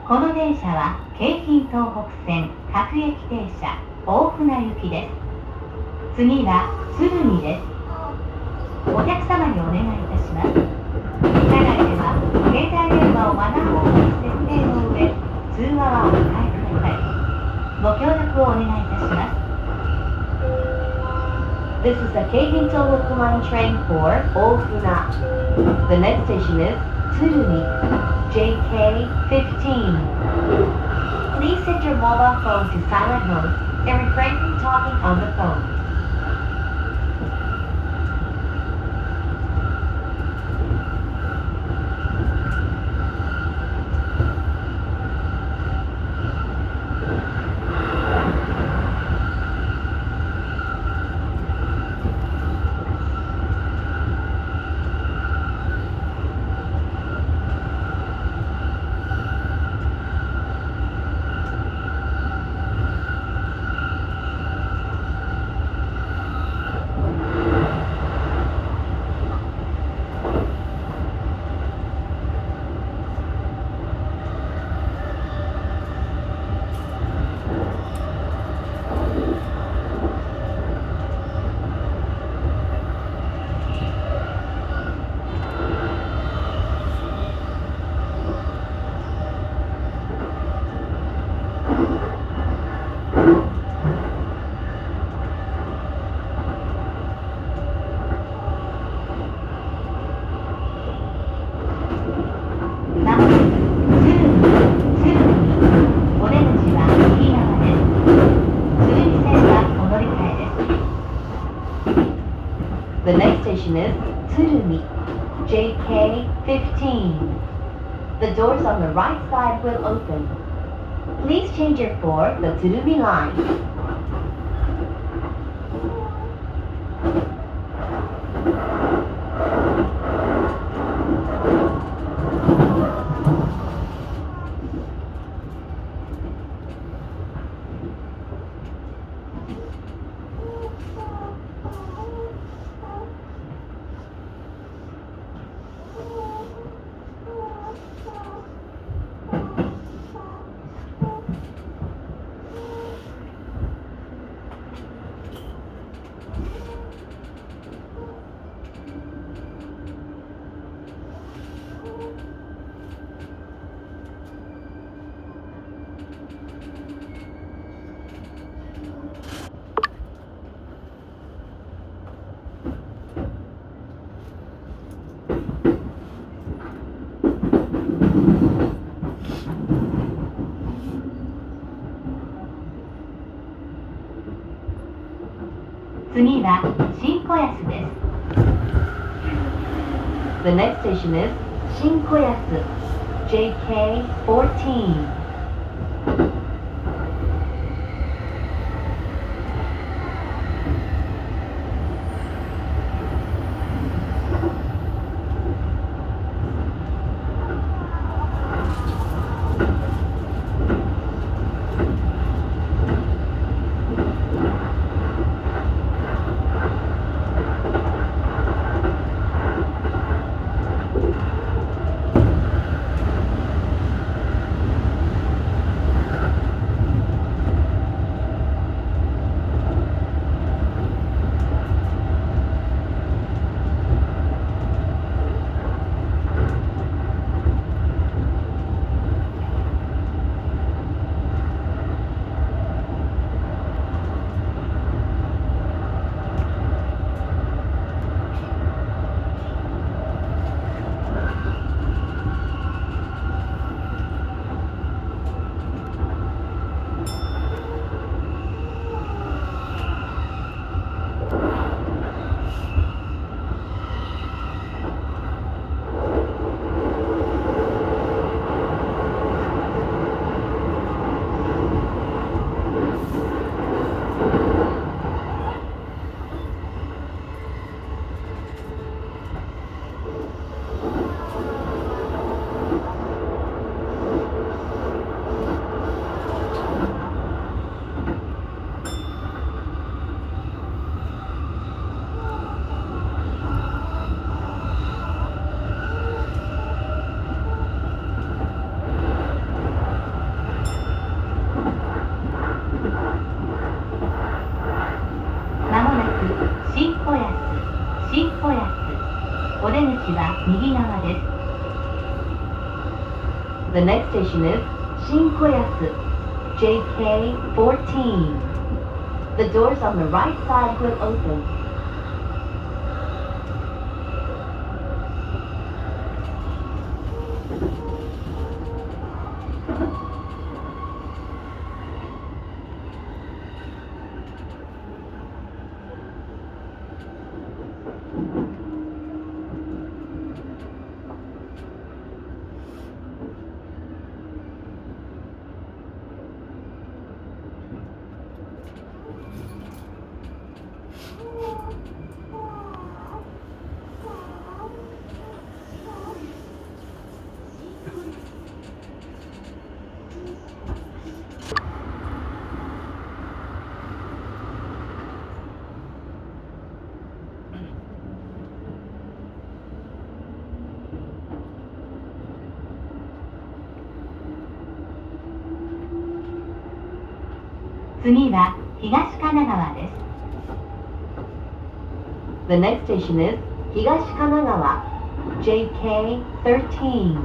この電車は京浜東北線各駅停車大船行きです。次は鶴見です。お客様にお願いいたします。車内では携帯電話をマナーモードに設定の上、通話はお控えください。ご協力をお願いいたします。This is the Keihin Tohoku Line train for Ofuna. The next station is Tsurumi, JK15. Please set your mobile phone to silent mode and refrain from talking on the phone. The next station is Tsurumi, JK15. The doors on the right side will open. Please change it for the Tsurumi line. 次は新子安です。The next station is 新子安 JK14. は右側です。The next station is Shinkoyasu, JK14. The doors on the right side will open. 次は東神奈川です。The next station is 東神奈川, JK13.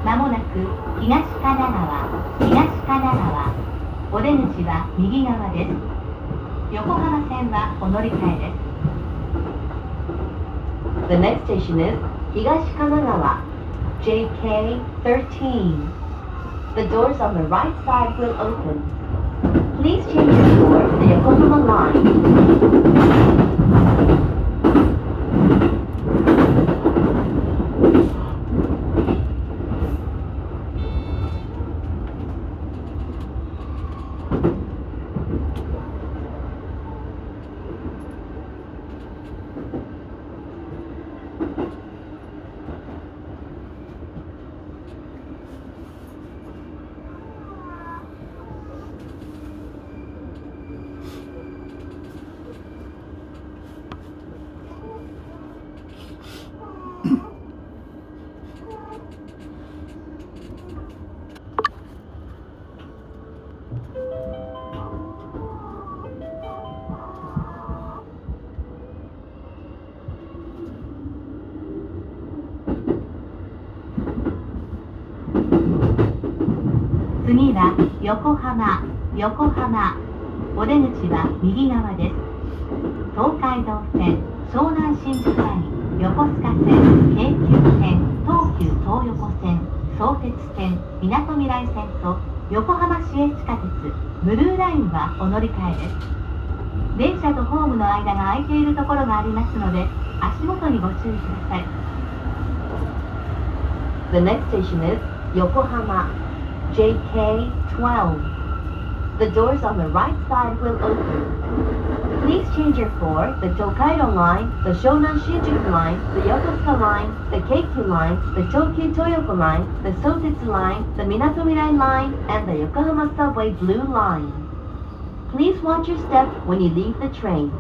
まもなく東神奈川。お出口は右側です。横浜線はお乗り換えです。The next station is 東神奈川, JK13. The doors on the right side will open. Please change your door to the Yokohama line. 次は横浜。お出口は右側です。東海道線、湘南新宿ライン、横須賀線、京急線、東急東横線、相鉄線、みなとみらい線と横浜市営地下鉄ブルーラインはお乗り換えです。電車とホームの間が空いているところがありますので、足元にご注意ください。The next station is 横浜, JK12. The doors on the right side will open. Please change your floor, the Tokaido line, the Shonan Shinjuku line, the Yokosuka line, the Keikyu line, the Tokyu Toyoko line, the Sotetsu line, the Minatomirai line, and the Yokohama Subway Blue line. Please watch your step when you leave the train.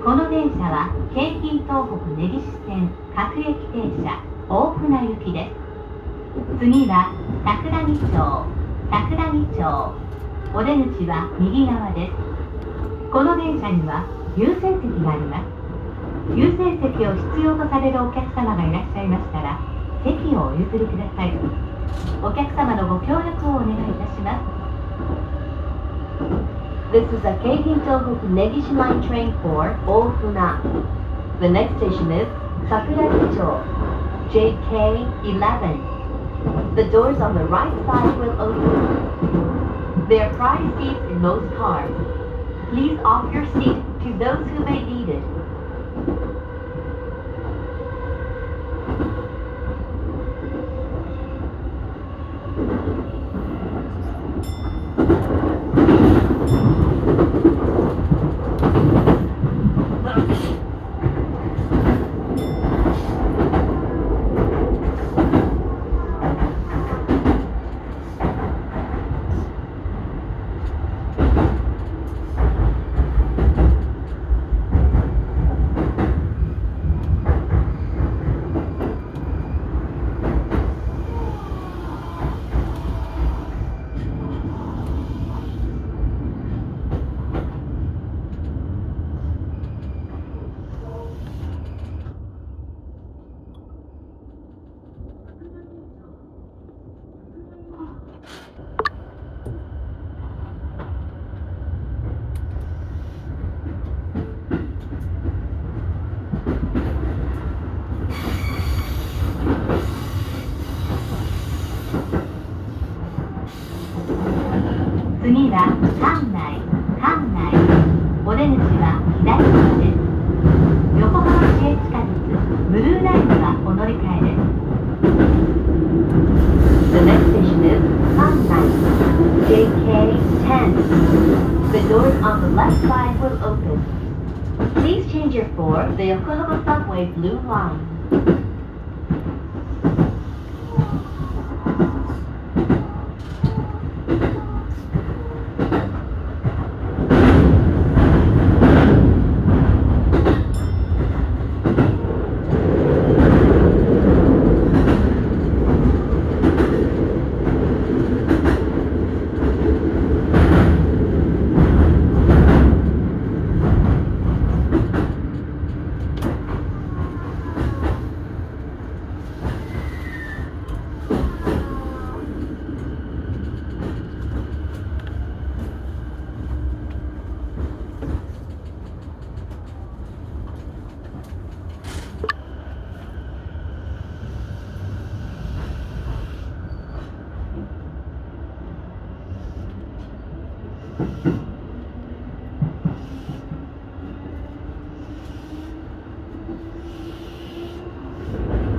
この電車は京浜東北根岸線各駅停車大船行きです。次は桜木町。桜木町。お出口は右側です。この電車には優先席があります。優先席を必要とされるお客様がいらっしゃいましたら、席をお譲りください。お客様のご協力をお願いいたします。This is a Keihei Tohoku Negishi Line train for Ofuna. The next station is Sakuragicho, JK11. The doors on the right side will open. There are priority seats in most cars. Please offer your seat to those who may need it.次は関内。お出口は左側です。横浜市営地下鉄ブルーラインはお乗り換えです。The next station is Kannai, JK10. The doors on the left side will open. Please change your for the Yokohama Subway Blue Line.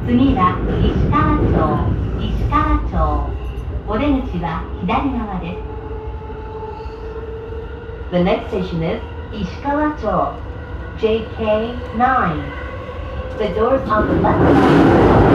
次は石川町。お出口は左側です。The next station is Ishikawa-cho, JK9. The doors on the left side.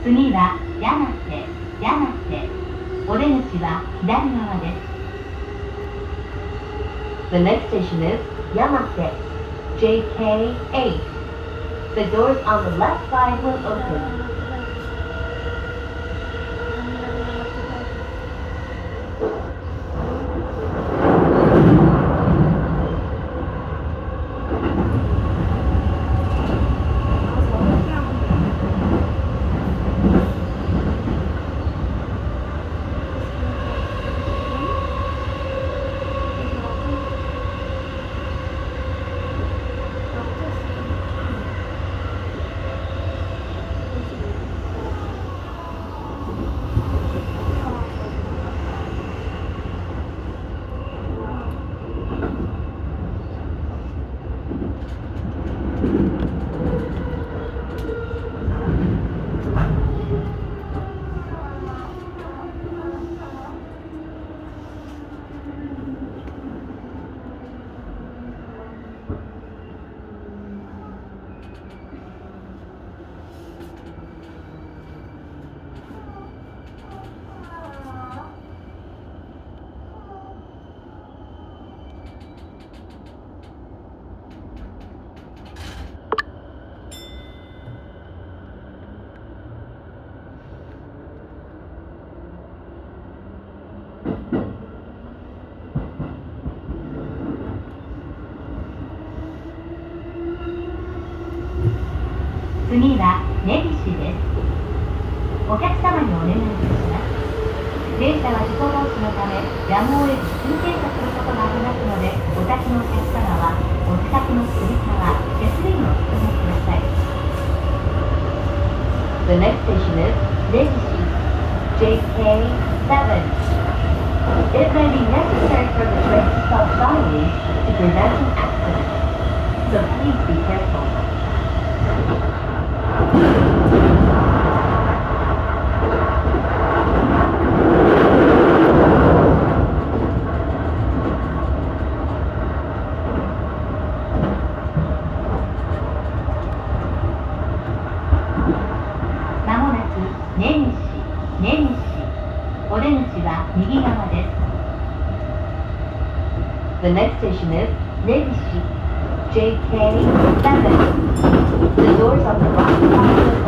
次は山手。お出口は左側です。The next station is Yamate, JK8. The doors on the left side will open. 次は根岸です。お客様にお願いいたします。電車は事故防止のためやむを得ず急停車することがありますので、お立ちのお客様はお近くのつり革、手すりにお勤めください。The next station is Negishi, JK7. It may be necessary for the train to stop suddenly to prevent an accident, so please be careful. まもなく根岸、お出口は右側です。The next station is Negishi, JK7. The doors on the right side will open.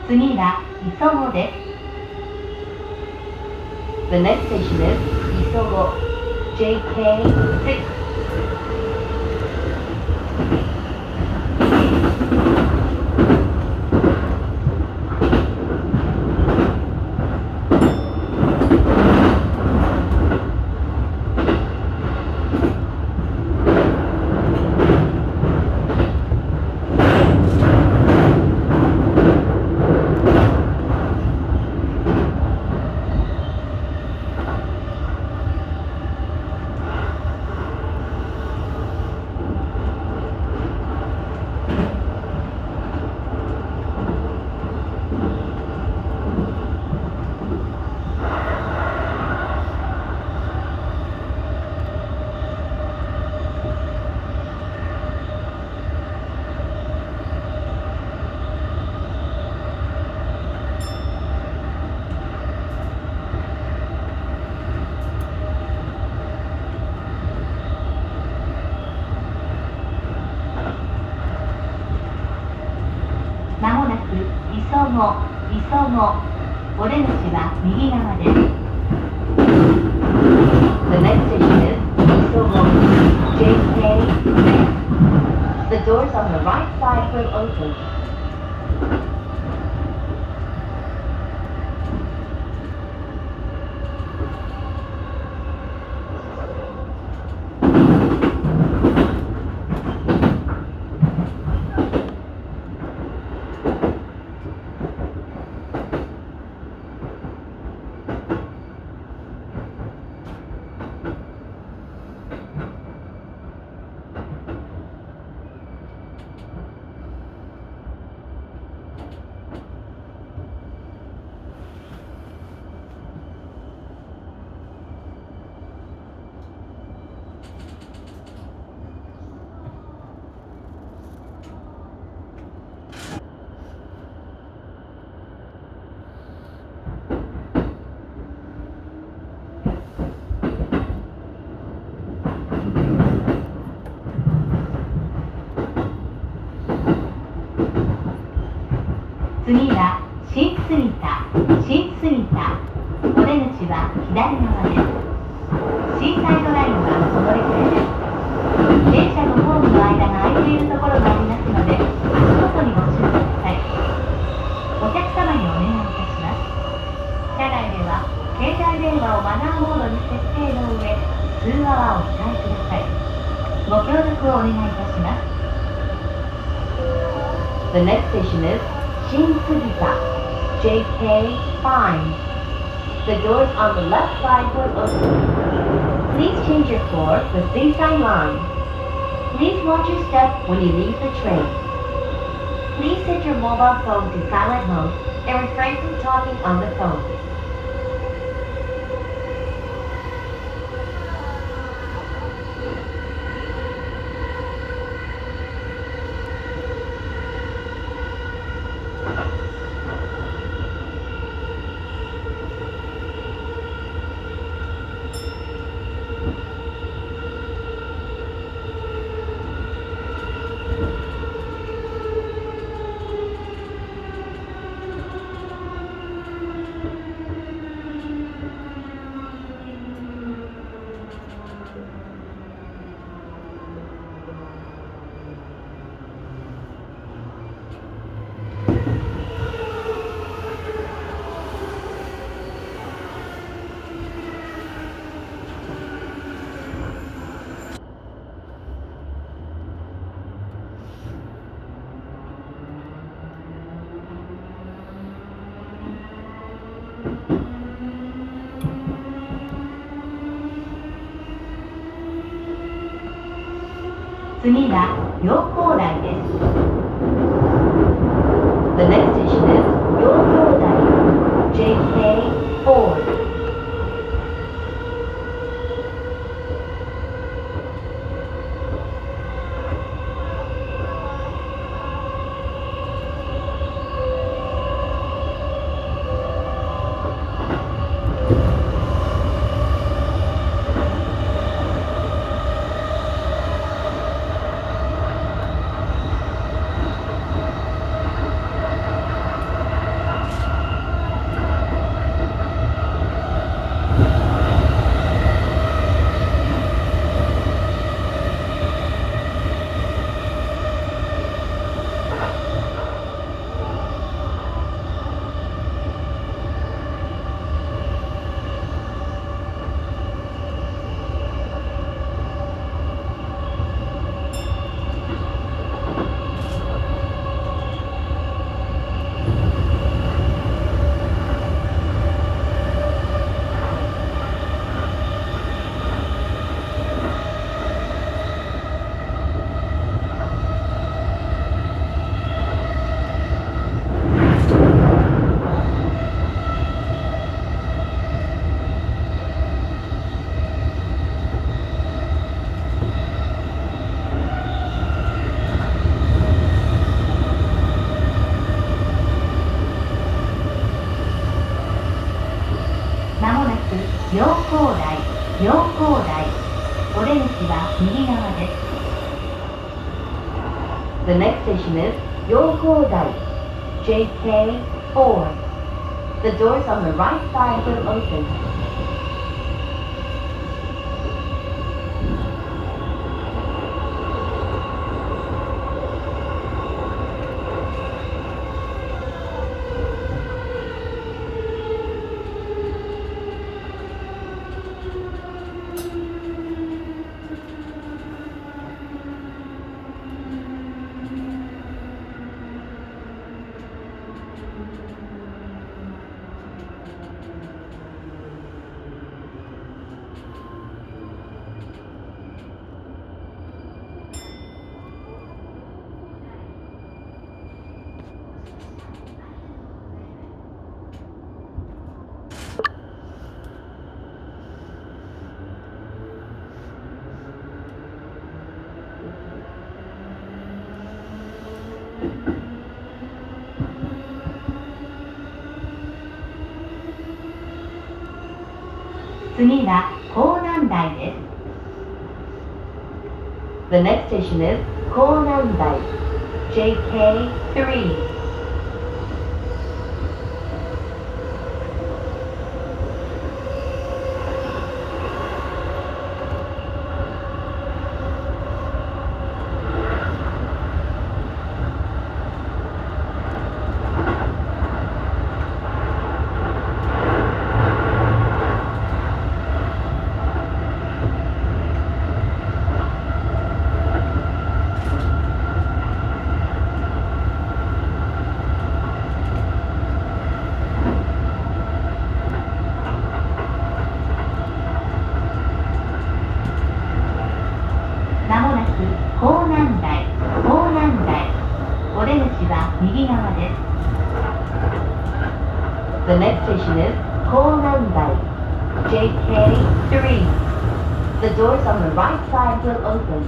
次は磯子です。The next station is Isogo, JK6. まもなく磯子、お出口は右側です。The next station is Isogo, JK6. The doors on the right side will open. 次は新杉田、お出口は左側です。シーサイドラインはその列です。電車のホームの間が空いているところがありますので、足元にご注意ください。お客様にお願いいたします。車内では携帯電話をマナーモードに設定の上、通話はお控えください。ご協力をお願いいたします。The next station is Shin-Sugita, JK5. The doors on the left side will open. Please change your floor with Seaside Line. Please watch your step when you leave the train. Please set your mobile phone to silent mode and refrain from talking on the phone.次は陽光台です。The next station is Yokodai, JK4. The next station is Yokodai, JK4. The doors on the right side will open.次は港南台です。The next station is Konandai, JK3. 右側です。The next station is Honandai, JK3. The doors on the right side will open.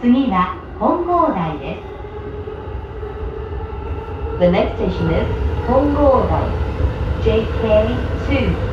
次は本郷台です。The next station is Hongodai, JK2.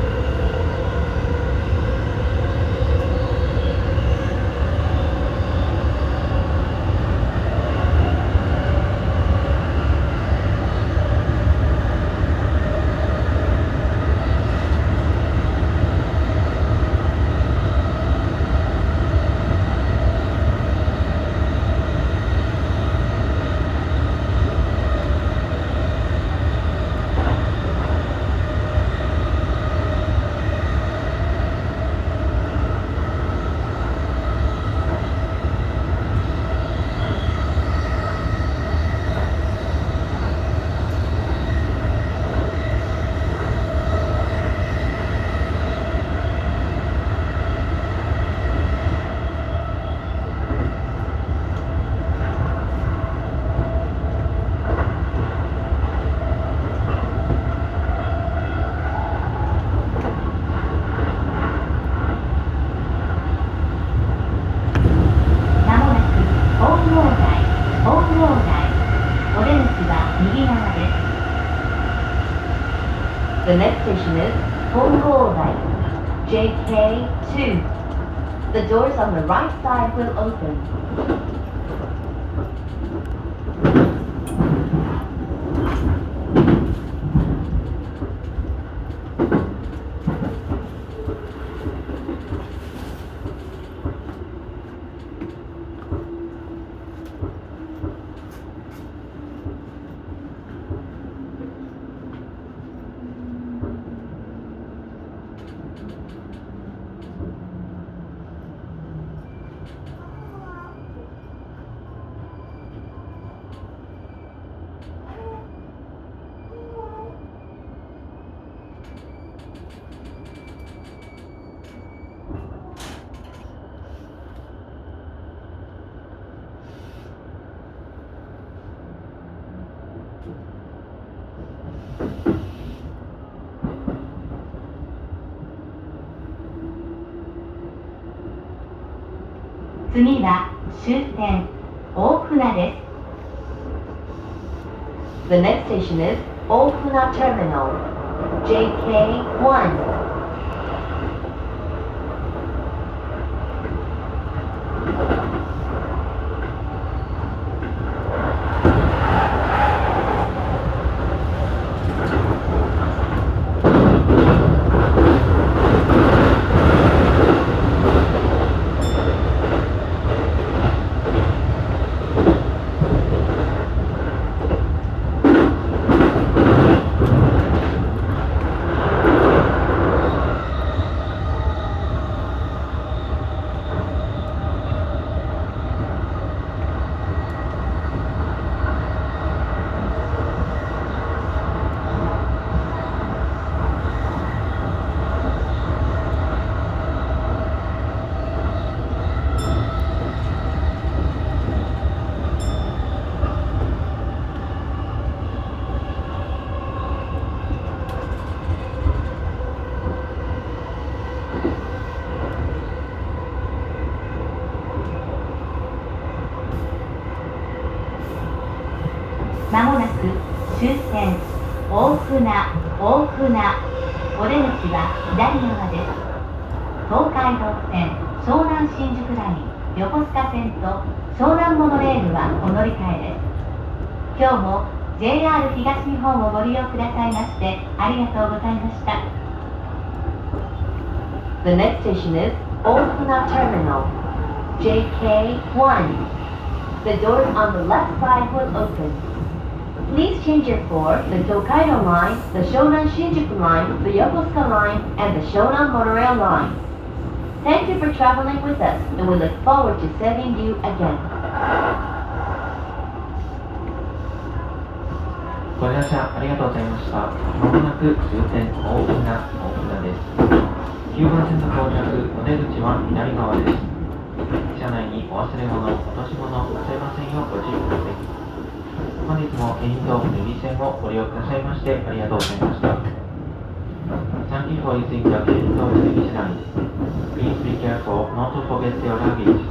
The next station is Hongodai, JK2. The doors on the right side will open. 次は終点大船です。The next station is Ofuna Terminal, JK1.まもなく終点大船大船、お出口は左側です。東海道線、湘南新宿ライン、横須賀線と湘南モノレールはお乗り換えです。今日も JR 東日本をご利用くださいましてありがとうございました。The next station is Ofuna Terminal, JK1. The doors on the left side will open. Please change your floor, the Tokaido line, the Shonan Shinjuku line, the Yokosuka line, and the Shonan Monorail line. Thank you for traveling with us, and we look forward to serving you again. ご乗車ありがとうございました。まもなく終点大船です。9番線の到着、お出口は左側です。車内にお忘れ物、落とし物ございませんようご注意ください。本日も京浜東北ネビ線をご利用くださいましてありがとうございました。Thank you for using the 京浜東北ネビ線。Please be careful not to forget your luggage.